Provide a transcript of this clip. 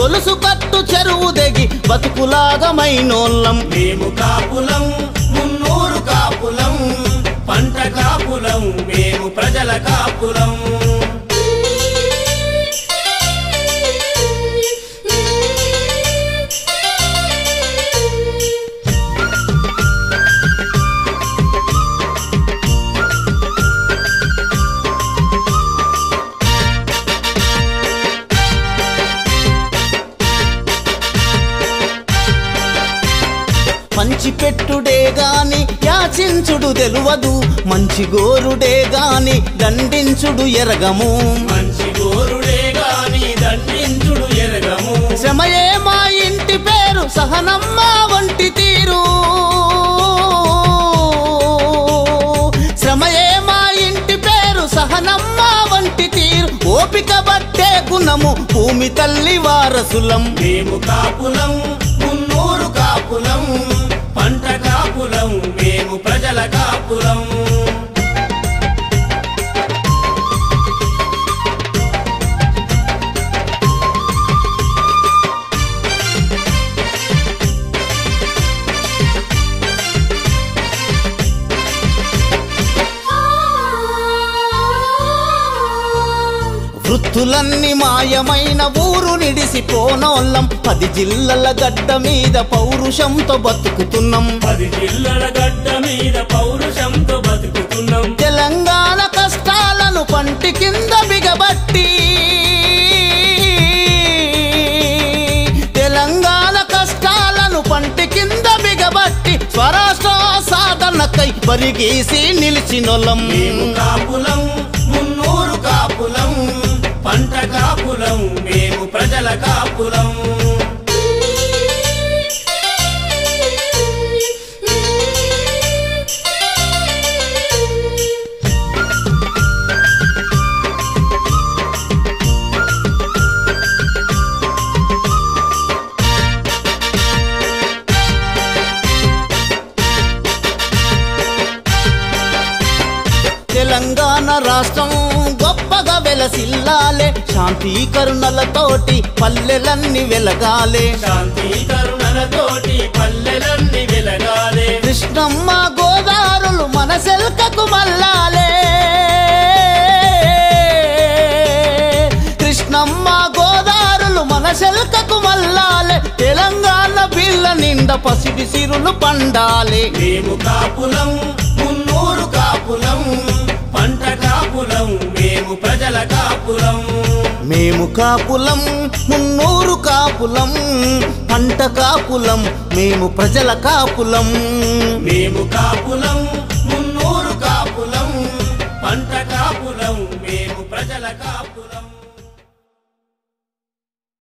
గొలుసు కట్టు చెరువు దిగి బతుకులాగమైనోళ్ళం మేము కాపులం మున్నూరు కాపులం పంట కాపులం మేము ప్రజల కాపులం పంచిపెట్టుడే గాని యాచించుడు తెలువదు మంచి గోరుడే గాని దండించుడు ఎరగము మంచి గోరుడే గాని దండించుడు ఎరగము శ్రమయే మా ఇంటి పేరు సహనమ్మ వంటి తీరు శ్రమయే మా ఇంటి పేరు సహనమ్మ వంటి తీరు ఓపిక బట్టే గుణము భూమి తల్లి వారసులం మేము కాపులం మున్నూరు కాపులం పంట కాపులం మేము ప్రజల కాపులం వృత్తులన్నీ మాయమైన ఊరు నిడిసిపోనోళ్ళం 10 జిల్లల గడ్డ మీద పౌరుషంతో బతుకుతున్నాం 10 జిల్లల గడ్డ మీద పౌరుషంతో బతుకుతున్నాం తెలంగాణ కష్టాలను పంటి కింద బిగబట్టి తెలంగాణ కష్టాలను పంటి కింద బిగబట్టి స్వరాష్ట్ర సాధనకై పరిగేసి నిలిచినోళ్ళం మేము కాపులం మున్నూరు కాపులం పంట కాపులం మేము ప్రజల కాపులం తెలంగాణ రాష్ట్రం గొప్పగా వెలసిల్లాలే శాంతి కరుణలతోటి పల్లెలన్నీ వెలగాలే శాంతి కరుణలతోటి పల్లెలన్నీ వెలగాలే కృష్ణమ్మ గోదారులు మన సెల్కకు మల్లాలే కృష్ణమ్మ గోదారులు మన సెల్కకు మల్లాలే తెలంగాణ బిళ్ళ నిండా పసిడి సిరులు పండాలే మేము కాపులం మున్నూరు కాపులం పంట కాపులం మేము ప్రజల కాపులం మేము కాపులం మున్నూరు కాపులం పంట కాపులం మేము ప్రజల కాపులం మేము కాపులం